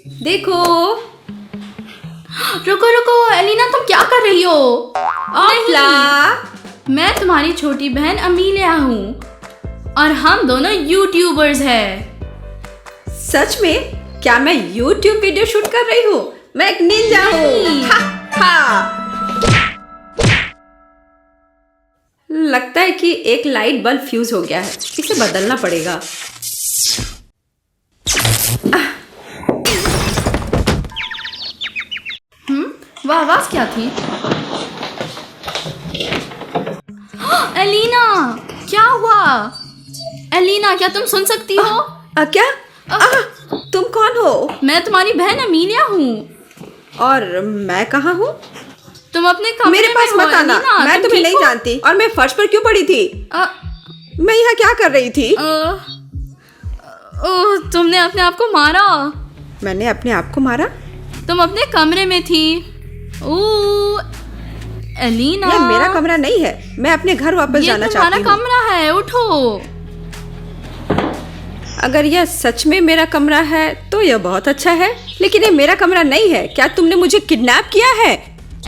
देखो। रुको रुको एलिना, तुम क्या कर रही हो? आफला, मैं तुम्हारी छोटी बहन अमीलिया हूँ और हम दोनों यूट्यूबर्स हैं। सच में? क्या मैं YouTube वीडियो शूट कर रही हूँ? मैं एक निंजा हूँ। हा, हा। लगता है कि एक लाइट बल्ब फ्यूज हो गया है, इसे बदलना पड़ेगा। वह आवाज क्या थी? एलिना, क्या हुआ? एलिना, क्या तुम सुन सकती हो? क्या? तुम कौन हो? मैं तुम्हारी बहन अमीलिया हूँ। और मैं कहाँ हूँ? तुम अपने कमरे मेरे पास में हो, मत आना। एलिना, मैं तुम तुम्हें ठीक नहीं हो? जानती। और मैं फर्श पर क्यों पड़ी थी? मैं यहाँ क्या कर रही थी? ओह, तुमने अपने आप को मारा। मैंने अपने आप को मारा? तुम अपने कमरे में थी। ओह एलिना, यह मेरा कमरा नहीं है। मैं अपने घर वापस जाना ये चाहती तुम्हारा हूँ। कमरा है, उठो। अगर यह सच में मेरा कमरा है तो यह बहुत अच्छा है, लेकिन ये मेरा कमरा नहीं है। क्या तुमने मुझे किडनैप किया है?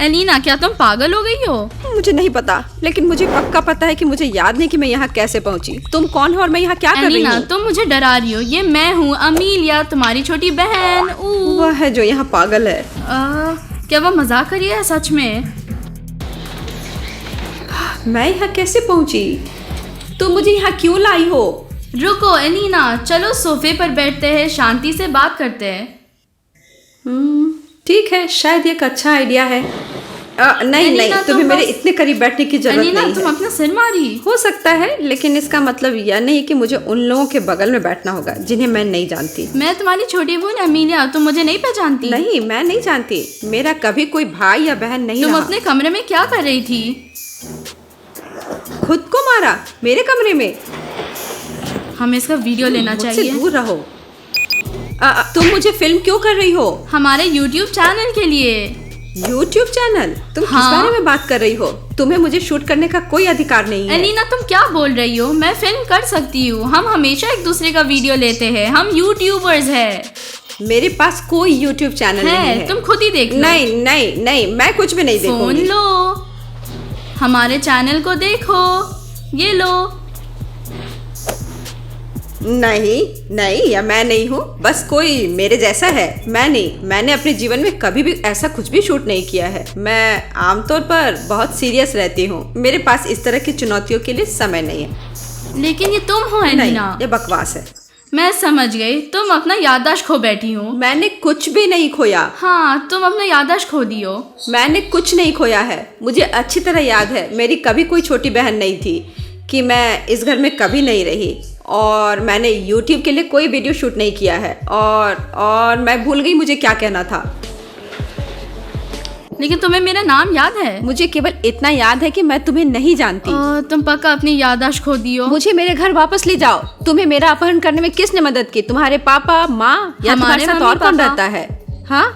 एलिना, क्या तुम पागल हो गई हो? मुझे नहीं पता, लेकिन मुझे पक्का पता है कि मुझे याद नहीं कि मैं यहाँ कैसे पहुँची। तुम कौन हो और मैं यहाँ क्या कर रही एलिना, हूँ? तुम मुझे डरा रही हो। ये मैं हूँ अमीलिया, तुम्हारी छोटी बहन। वह है जो यहाँ पागल है। क्या वो मजाक कर रही है सच में? मैं यहाँ कैसे पहुँची? तुम मुझे यहाँ क्यों लाई हो? रुको एलिना, चलो सोफे पर बैठते हैं, शांति से बात करते हैं। ठीक है, शायद ये एक अच्छा आइडिया है। नहीं एलिना, नहीं, तुम तुम्हें मेरे बस- इतने करीब बैठने की जरूरत एलिना, नहीं तुम है। अपना सिर मारी। हो सकता है, लेकिन इसका मतलब यह नहीं कि मुझे उन लोगों के बगल में बैठना होगा जिन्हें मैं नहीं जानती। मैं तुम्हारी छोटी बहन अमीलिया, तुम मुझे नहीं पहचानती? नहीं, मैं नहीं जानती। मेरा कभी कोई भाई या बहन नहीं तुम रहा। अपने कमरे में क्या कर रही थी? खुद को मारा मेरे कमरे में? हमें इसका वीडियो लेना मुझसे चाहिए। दूर रहो। तुम मुझे फिल्म क्यों कर रही हो? हमारे YouTube चैनल के लिए। YouTube channel? तुम किस हाँ। बारे में बात कर रही हो? तुम्हें मुझे शूट करने का कोई अधिकार नहीं है। एलिना, तुम क्या बोल रही हो? मैं फिल्म कर सकती हूँ। हम हमेशा एक दूसरे का वीडियो लेते हैं। हम यूट्यूबर्स हैं। मेरे पास कोई YouTube चैनल नहीं है। तुम खुद ही देख लो। नहीं नहीं नहीं, मैं कुछ भी नहीं फोन देखूंगी। लो, हमारे चैनल को देखो। ये लो। नहीं नहीं, या मैं नहीं हूँ। बस कोई मेरे जैसा है। मैं नहीं। मैंने अपने जीवन में कभी भी ऐसा कुछ भी शूट नहीं किया है। मैं आमतौर पर बहुत सीरियस रहती हूँ। मेरे पास इस तरह की चुनौतियों के लिए समय नहीं है। लेकिन ये तुम हो नहीं, एलिना। ये बकवास है। मैं समझ गई, तुम अपना याददाश्त खो बैठी हो। मैंने कुछ भी नहीं खोया। हाँ, तुम अपना याददाश्त खो दी हो। मैंने कुछ नहीं खोया है। मुझे अच्छी तरह याद है, मेरी कभी कोई छोटी बहन नहीं थी, कि मैं इस घर में कभी नहीं रही, और मैंने YouTube के लिए कोई वीडियो शूट नहीं किया है, और मैं भूल गई मुझे क्या कहना था। लेकिन तुम्हें मेरा नाम याद है? मुझे केवल इतना याद है कि मैं तुम्हें नहीं जानती। तुम पक्का अपनी याददाश्त खो दी हो। मुझे मेरे घर वापस ले जाओ। तुम्हें मेरा अपहरण करने में किसने मदद की? तुम्हारे पापा, माँ, या तुम्हारे साथ और कौन रहता है? हाँ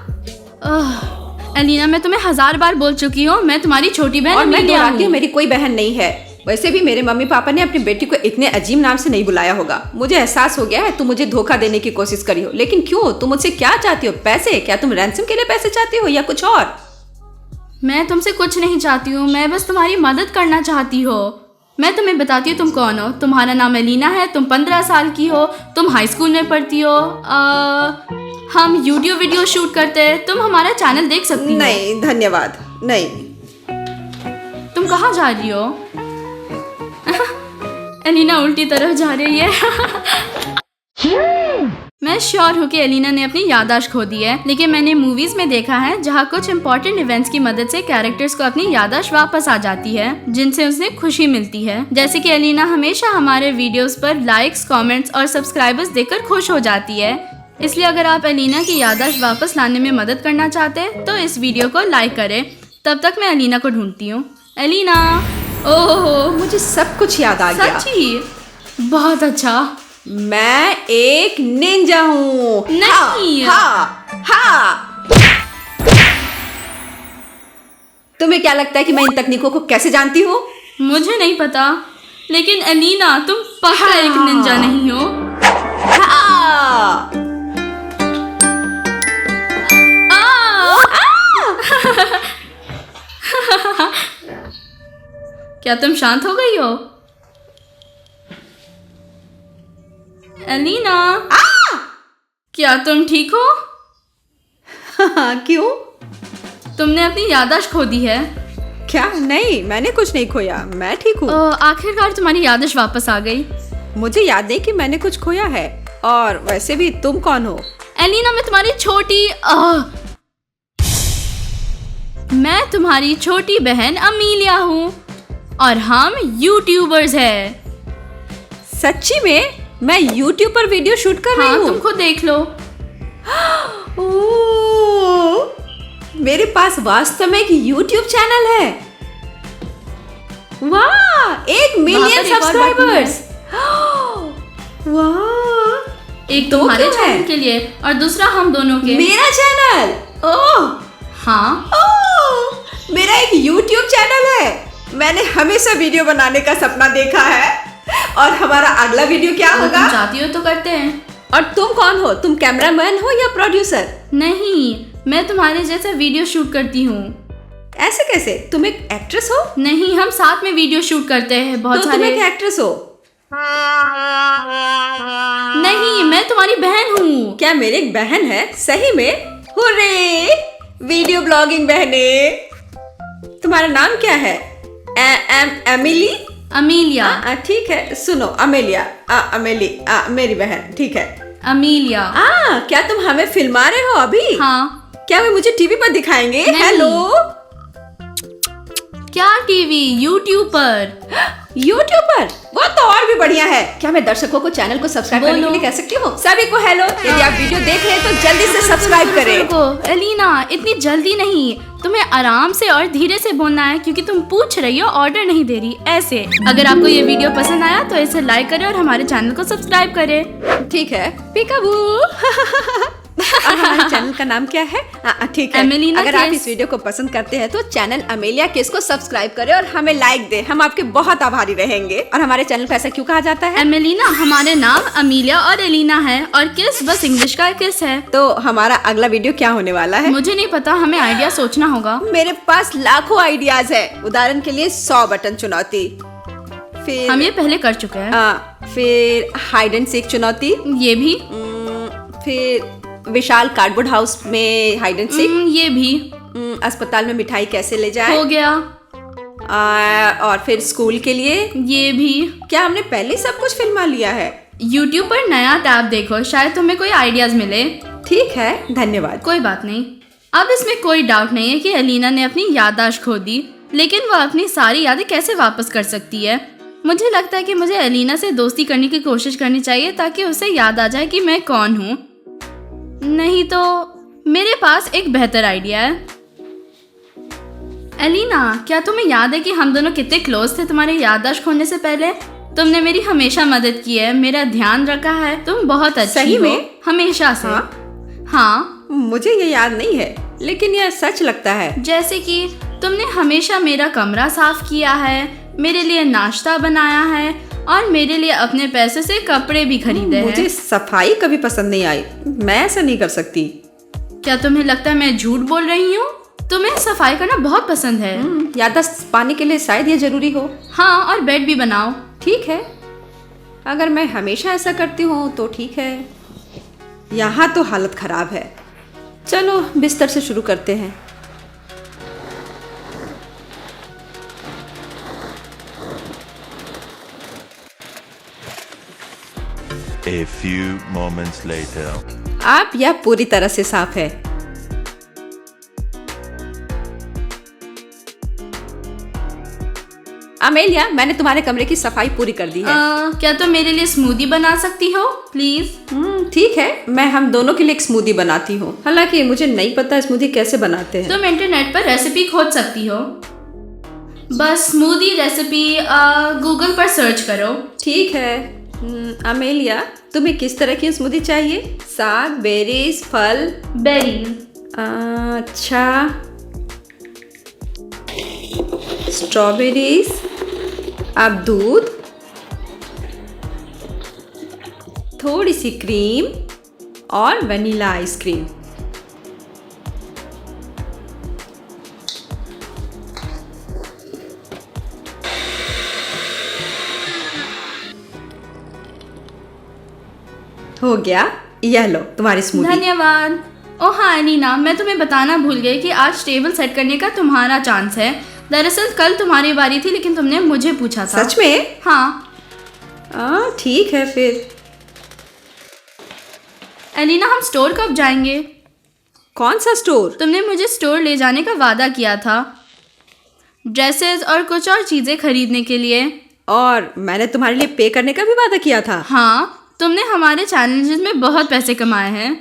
एलिना, मैं तुम्हें 1000 बार बोल चुकी हूँ, मैं तुम्हारी छोटी बहन और मैं अमीलिया दोहराती हूँ, हूँ। मेरी कोई बहन नहीं है। वैसे भी मेरे मम्मी पापा ने अपनी बेटी को इतने अजीब नाम से नहीं बुलाया होगा। मुझे एहसास हो गया है तुम मुझे धोखा देने की कोशिश करी हो। लेकिन क्यों? तुम मुझसे क्या चाहती हो? पैसे? क्या तुम रैंसम के लिए पैसे चाहती हो या कुछ और? मैं तुमसे कुछ नहीं चाहती हूँ, मैं बस तुम्हारी मदद करना चाहती हो। मैं तुम्हें बताती हूँ तुम कौन हो। तुम्हारा नाम एलिना है, तुम 15 साल की हो, तुम हाई स्कूल में पढ़ती हो। हम यूट्यूब वीडियो शूट करते हैं, तुम हमारा चैनल देख सकती हो। नहीं धन्यवाद, नहीं। तुम कहाँ जा रही हो? एलिना उल्टी तरफ जा रही है। मैं श्योर हूँ कि एलिना ने अपनी याददाश्त खो दी है, लेकिन मैंने मूवीज में देखा है जहाँ कुछ इम्पोर्टेंट इवेंट्स की मदद से कैरेक्टर्स को अपनी याददाश्त वापस आ जाती है, जिनसे उन्हें खुशी मिलती है। जैसे कि एलिना हमेशा हमारे वीडियोस पर लाइक्स, कमेंट्स और सब्सक्राइबर्स देखकर खुश हो जाती है। इसलिए अगर आप एलिना की याददाश्त वापस लाने में मदद करना चाहते हैं तो इस वीडियो को लाइक करें। तब तक मैं एलिना को ढूंढती हूँ। एलिना, ओह मुझे सब कुछ याद आ गया। सच्ची? बहुत अच्छा। मैं एक निंजा हूँ। नहीं। हाँ, हाँ। तुम्हें क्या लगता है कि मैं इन तकनीकों को कैसे जानती हूँ? मुझे नहीं पता, लेकिन एलिना तुम पक्का एक निंजा नहीं हो। हाँ। क्या तुम शांत हो गई हो? एलिना, क्या तुम ठीक हो? क्यों? तुमने अपनी याददाश्त खो दी है। क्या? नहीं, मैंने कुछ नहीं खोया, मैं ठीक हूँ। आखिरकार तुम्हारी याददाश्त वापस आ गई। मुझे याद नहीं कि मैंने कुछ खोया है। और वैसे भी तुम कौन हो? एलिना, मैं तुम्हारी छोटी बहन अमीलिया हूँ और हम यूट्यूबर्स हैं। सच्ची में? मैं यूट्यूब पर वीडियो शूट कर रही हूँ। तुम खुद देख लो। ओह, मेरे पास वास्तव में एक यूट्यूब चैनल है। वाह, 1 मिलियन सब्सक्राइबर्स। वाह, एक तुम्हारे चैनल के लिए और दूसरा हम दोनों के। मेरा चैनल? ओह हाँ, ओह, मेरा एक यूट्यूब चैनल है। मैंने हमेशा वीडियो बनाने का सपना देखा है। और हमारा अगला वीडियो क्या होगा? तुम चाहती हो तो करते हैं। और तुम कौन हो? तुम कैमरामैन हो या प्रोड्यूसर? नहीं, मैं तुम्हारे जैसा वीडियो शूट करती हूँ। ऐसे कैसे? तुम एक एक्ट्रेस हो? नहीं, हम साथ में वीडियो शूट करते हैं बहुत तो सारे। तुम एक एक्ट्रेस हो? नहीं, मैं तुम्हारी बहन हूँ। क्या मेरी एक बहन है? सही में? हुर्रे! वीडियो ब्लॉगिंग बहने। तुम्हारा नाम क्या है? एमिली? अमीलिया। ठीक है, सुनो अमेलिया। अमेली, मेरी बहन, ठीक है। अमीलिया। क्या तुम हमें फिल्मा रहे हो अभी? हाँ। क्या वे मुझे टीवी पर दिखाएंगे? नहीं। हेलो। क्या टीवी? यूट्यूब पर। यूट्यूब पर? वो तो और भी बढ़िया है। क्या मैं दर्शकों को चैनल को सब्सक्राइब करने के लिए कह सकती हूँ? सभी को हेलो। यदि आप वीडियो देख रहे हैं तो जल्दी से सब्सक्राइब करें। रुको एलिना, इतनी जल्दी नहीं, तुम्हें आराम से और धीरे से बोलना है क्योंकि तुम पूछ रही हो, ऑर्डर नहीं दे रही। ऐसे। अगर आपको ये वीडियो पसंद आया तो इसे लाइक करें और हमारे चैनल को सब्सक्राइब करें। ठीक है, पिकाबू। हमारे चैनल का नाम क्या है? ठीक है, एमेलिना अगर आप केस। इस वीडियो को पसंद करते हैं तो चैनल अमेलिया केस को सब्सक्राइब करें और हमें लाइक दें। हम आपके बहुत आभारी रहेंगे। और हमारे चैनल को ऐसा क्यों कहा जाता है? एमेलिना, हमारे नाम अमीलिया और एलिना है और किस बस इंग्लिश का किस है। तो हमारा अगला वीडियो क्या होने वाला है? मुझे नहीं पता, हमें आइडिया सोचना होगा। मेरे पास लाखों आइडियाज है। उदाहरण के लिए 100 बटन चुनौती, फिर हम ये पहले कर चुके हैं। फिर हाइड एंड सीक चुनौती, ये भी। फिर विशाल कार्डबोर्ड हाउस में हाइड एंड सीक, ये भी अस्पताल में मिठाई कैसे ले जाए, हो गया। और फिर स्कूल के लिए ये भी। क्या हमने पहले सब कुछ फिल्मा लिया है? YouTube पर नया टैब देखो, शायद तुम्हें कोई आइडियाज मिले। ठीक है, धन्यवाद। कोई बात नहीं। अब इसमें कोई डाउट नहीं है कि एलिना ने अपनी याददाश्त खो दी, लेकिन वह अपनी सारी यादें कैसे वापस कर सकती है। मुझे लगता है कि मुझे एलिना से दोस्ती करने की कोशिश करनी चाहिए ताकि उसे याद आ जाए कि मैं कौन हूँ। नहीं तो मेरे पास एक बेहतर आइडिया है। एलिना, क्या तुम्हें याद है कि हम दोनों कितने क्लोज थे तुम्हारी याददाश्त खोने से पहले? तुमने मेरी हमेशा मदद की है, मेरा ध्यान रखा है। तुम बहुत अच्छी सही हो, में? हमेशा से। हाँ, मुझे ये याद नहीं है, लेकिन यह सच लगता है। जैसे कि तुमने हमेशा मेरा कमरा साफ किया है, मेरे लिए नाश्ता बनाया है और मेरे लिए अपने पैसे से कपड़े भी खरीदे हैं। मुझे सफाई कभी पसंद नहीं आई। मैं ऐसा नहीं कर सकती। क्या तुम्हें लगता है मैं झूठ बोल रही हूँ? तुम्हें सफाई करना बहुत पसंद है। याददाश्त पाने के लिए शायद ये जरूरी हो। हाँ, और बेड भी बनाओ। ठीक है, अगर मैं हमेशा ऐसा करती हूँ तो ठीक है। यहाँ तो हालत खराब है। चलो बिस्तर से शुरू करते हैं। A few moments later. आप यह पूरी तरह से साफ है। अमेलिया, मैंने तुम्हारे कमरे की सफाई पूरी कर दी है। क्या तुम मेरे लिए स्मूदी बना सकती हो प्लीज? ठीक है, मैं हम दोनों के लिए एक स्मूदी बनाती हूँ। हालांकि मुझे नहीं पता स्मूदी कैसे बनाते हैं। तुम इंटरनेट पर रेसिपी खोज सकती हो। बस स्मूदी रेसिपी गूगल पर सर्च करो। ठीक है। अमेलिया, तुम्हें किस तरह की स्मूदी चाहिए? साग, बेरीज, फल? बेरीज। अच्छा, स्ट्रॉबेरीज, अब दूध, थोड़ी सी क्रीम और वनीला आइसक्रीम। हो गया, यह लो तुम्हारी स्मूदी। धन्यवाद। ओ हाँ एलिना, मैं तुम्हें बताना भूल गई कि आज टेबल सेट करने का तुम्हारा चांस है। दरअसल कल तुम्हारी बारी थी लेकिन तुमने मुझे पूछा था। सच में? हाँ। ठीक है फिर। एलिना, हम स्टोर कब जाएंगे? कौन सा स्टोर? तुमने मुझे स्टोर ले जाने का वादा किया था, ड्रेसेस और कुछ और चीजें खरीदने के लिए। और मैंने तुम्हारे लिए पे करने का भी वादा किया था। हाँ, तुमने हमारे चैलेंजेस में बहुत पैसे कमाए हैं।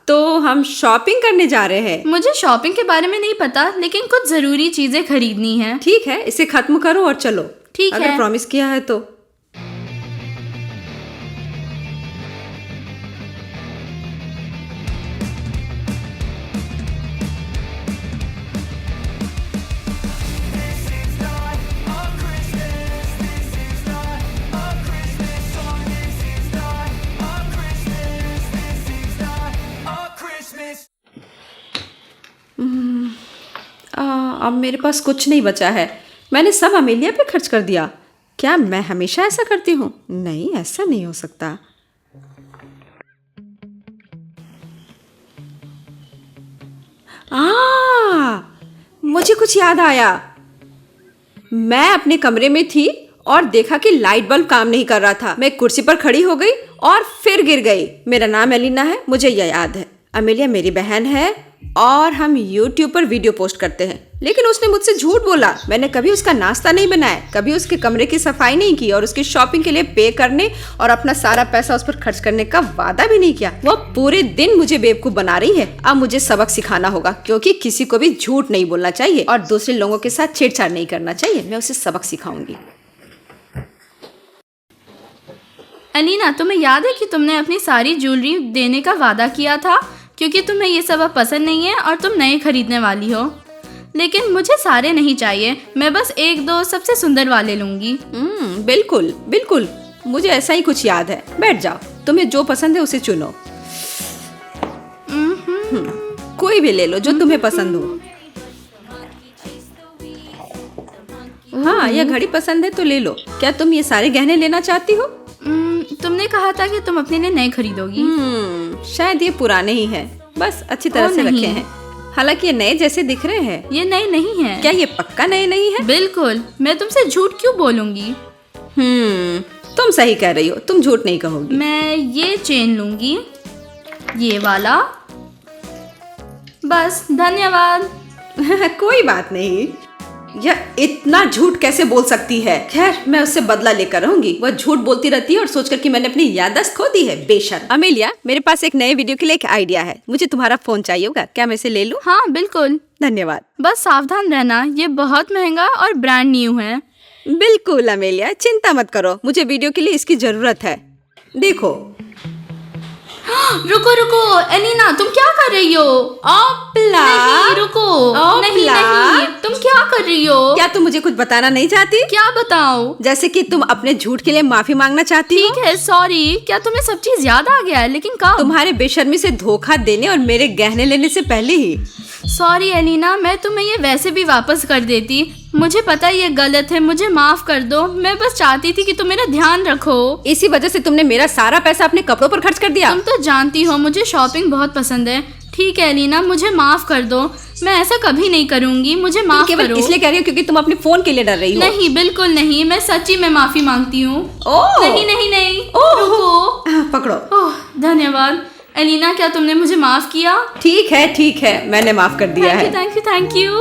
तो हम शॉपिंग करने जा रहे हैं। मुझे शॉपिंग के बारे में नहीं पता, लेकिन कुछ जरूरी चीजें खरीदनी है। ठीक है, इसे खत्म करो और चलो। ठीक अगर है। प्रॉमिस किया है तो। अब मेरे पास कुछ नहीं बचा है। मैंने सब अमेलिया पे खर्च कर दिया। क्या मैं हमेशा ऐसा करती हूँ? नहीं, ऐसा नहीं हो सकता। मुझे कुछ याद आया। मैं अपने कमरे में थी और देखा कि लाइट बल्ब काम नहीं कर रहा था। मैं कुर्सी पर खड़ी हो गई और फिर गिर गई। मेरा नाम एलिना है, मुझे यह याद है। अमेलिया मेरी बहन है और हम YouTube पर वीडियो पोस्ट करते हैं। लेकिन उसने मुझसे झूठ बोला। मैंने कभी उसका नाश्ता नहीं बनाया, कभी उसके कमरे की सफाई नहीं की और उसकी शॉपिंग के लिए पे करने और अपना सारा पैसा उस पर खर्च करने का वादा भी नहीं किया। वो पूरे दिन मुझे बेवकूफ बना रही है। अब मुझे सबक सिखाना होगा, क्योंकि किसी को भी झूठ नहीं बोलना चाहिए और दूसरे लोगों के साथ छेड़छाड़ नहीं करना चाहिए। मैं उसे सबक सिखाऊंगी। एलिना, तुम्हें याद है कि तुमने अपनी सारी ज्वेलरी देने का वादा किया था, क्योंकि तुम्हें ये सब अब पसंद नहीं है और तुम नए खरीदने वाली हो। लेकिन मुझे सारे नहीं चाहिए, मैं बस एक दो सबसे सुंदर वाले लूंगी। बिल्कुल बिल्कुल, मुझे ऐसा ही कुछ याद है। बैठ जाओ, तुम्हें जो पसंद है उसे चुनो। कोई भी ले लो जो तुम्हें पसंद हो। हाँ, यह घड़ी पसंद है तो ले लो। क्या तुम ये सारे गहने लेना चाहती हो? तुमने कहा था कि तुम अपने लिए नए खरीदोगी। शायद ये पुराने ही हैं, बस अच्छी तरह से रखे हैं। हालांकि ये नए जैसे दिख रहे हैं। ये नए नहीं है। क्या ये पक्का नए नहीं है? बिल्कुल, मैं तुमसे झूठ क्यों बोलूंगी। तुम सही कह रही हो, तुम झूठ नहीं कहोगी। मैं ये चेन लूंगी, ये वाला। बस, धन्यवाद। कोई बात नहीं। यह इतना झूठ कैसे बोल सकती है? खैर, मैं उससे बदला लेकर रहूंगी। वह झूठ बोलती रहती है और सोचकर कि मैंने अपनी याददाश्त खो दी है। बेशर्म। अमेलिया, मेरे पास एक नए वीडियो के लिए एक आइडिया है। मुझे तुम्हारा फोन चाहिए होगा, क्या मैं इसे ले लूं? हाँ बिल्कुल। धन्यवाद। बस सावधान रहना, ये बहुत महंगा और ब्रांड न्यू है। बिल्कुल अमेलिया, चिंता मत करो, मुझे वीडियो के लिए इसकी जरूरत है। देखो। रुको रुको एलिना, तुम क्या कर रही हो? ओपला। नहीं, रुको। नहीं नहीं, तुम क्या कर रही हो? क्या तुम मुझे कुछ बताना नहीं चाहती? क्या बताऊं? जैसे कि तुम अपने झूठ के लिए माफी मांगना चाहती हो। ठीक है, सॉरी। क्या तुम्हें सब चीज याद आ गया है? लेकिन कब? तुम्हारे बेशर्मी से धोखा देने और मेरे गहने लेने से पहले ही। सॉरी एलिना, मैं तुम्हें ये वैसे भी वापस कर देती। मुझे पता ये गलत है, मुझे माफ कर दो। मैं बस चाहती थी कि तुम मेरा ध्यान रखो। इसी वजह से तुमने मेरा सारा पैसा अपने कपड़ों पर खर्च कर दिया। तुम तो जानती हो मुझे शॉपिंग बहुत पसंद है। ठीक है एलिना, मुझे माफ कर दो। मैं ऐसा कभी नहीं करूंगी, मुझे माफ करो। केवल इसलिए कह रही हो क्योंकि तुम अपने फोन के लिए डर रही हो। नहीं, बिल्कुल नहीं, मैं सच्ची में माफी मांगती हूँ। नहीं नहीं नहीं, रुको। पकड़ो। ओह, धन्यवाद एलिना, क्या तुमने मुझे माफ किया? ठीक है, मैंने माफ कर दिया है। Thank you.